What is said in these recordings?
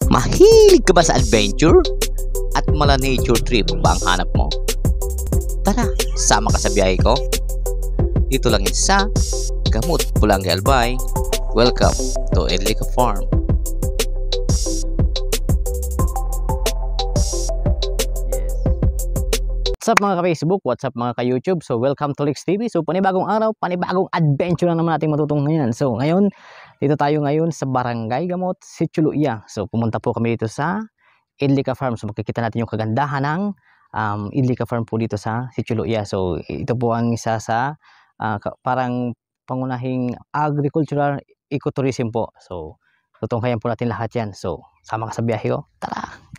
Mahilig ka ba sa adventure? At mala nature trip ba ang hanap mo? Tara, sama ka sa biyahe ko. Dito lang sa Gamut, Pulangi, Albay. Welcome to Edlica Farm. What's up mga ka-Facebook? What's up mga ka-YouTube? So welcome to Lex TV. So panibagong araw, panibagong adventure na naman natin matutong ngayon. So ngayon, dito tayo ngayon sa Barangay Gamot, Sitchuluya. So pumunta po kami dito sa Edlica Farm. So makikita natin yung kagandahan ng Edlica Farm po dito sa Sitchuluya. So ito po ang isa sa parang pangunahing agricultural ecotourism po. So tutunghayan po natin lahat yan. So sama ka sa biyahe ko. Tara!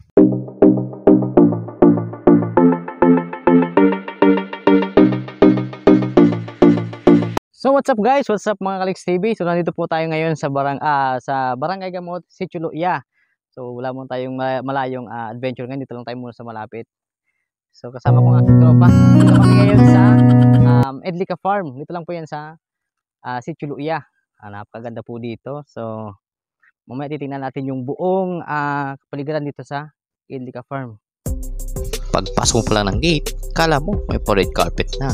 So what's up guys? What's up mga Kalix TV? So nandito po tayo ngayon sa Barangay Gamot, Sitchuluya. So wala mo tayong malayong adventure ngayon. Dito lang tayo muna sa malapit. So kasama ko nga si tropa. Dito kami ngayon sa Edlica Farm. Dito lang po yan sa Sitchuluya. Napakaganda po dito. So mamaya titingnan natin yung buong kapaligiran dito sa Edlica Farm. Pagpasok mo pa lang ng gate, kala mo may red carpet na.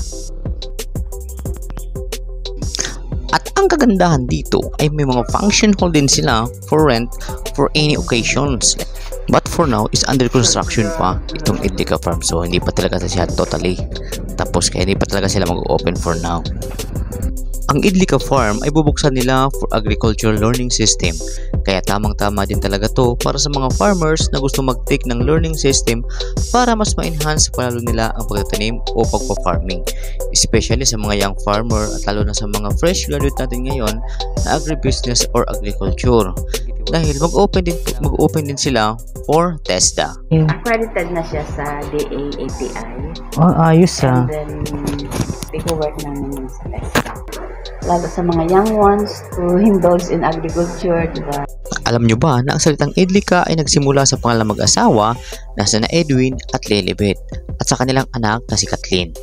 At ang kagandahan dito ay may mga function hall din sila for rent for any occasions. But for now is under construction pa itong Edlica Farm. So hindi pa talaga siya totally tapos kaya hindi pa talaga sila mag-open for now. Ang Edlica Farm ay bubuksan nila for agricultural learning system. Kaya tamang-tama din talaga to para sa mga farmers na gusto mag-take ng learning system para mas ma-enhance palalo nila ang pagtatanim o pagpa-farming. Especially sa mga young farmer at lalo na sa mga fresh graduate natin ngayon na agribusiness or agriculture. Dahil mag-open din sila for TESDA. Accredited na siya sa DA-API. Oh, ayos ah. And then, work namin yun sa TESDA. Lalo sa mga young ones to indulge in agriculture, diba? Alam nyo ba na ang salitang Edlica ay nagsimula sa pangalang mag-asawa na sina Edwin at Lilibet at sa kanilang anak na si Kathleen.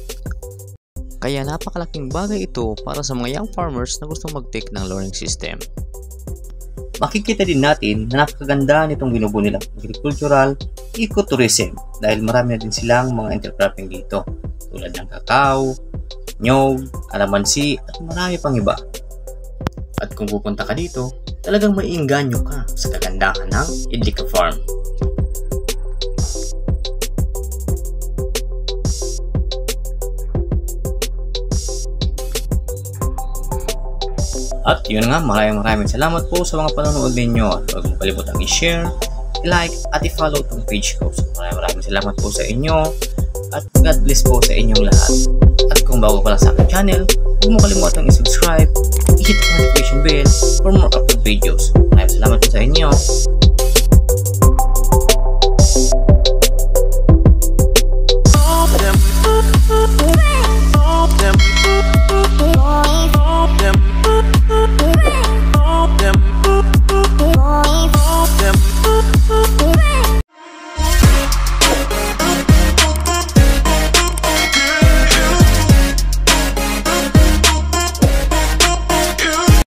Kaya napakalaking bagay ito para sa mga young farmers na gustong mag-take ng learning system. Makikita din natin na napakaganda nitong binubuo nilang agricultural ecotourism dahil marami na din silang mga intercropping dito tulad ng kakao, nyog, kalamansi at marami pang iba. At kung pupunta ka dito, talagang maiinganyo ka sa kagandahan ng Edlica Farm. At yun nga, maraming salamat po sa mga panonood ninyo at huwag mo kalimutang i-share, i-like at i-follow itong page ko. So maraming salamat po sa inyo at God bless po sa inyong lahat. At kung bago pa lang sa aking channel, huwag mo kalimutang i-subscribe, i-hit ang notification bell for more upload videos. Maraming salamat po sa inyo.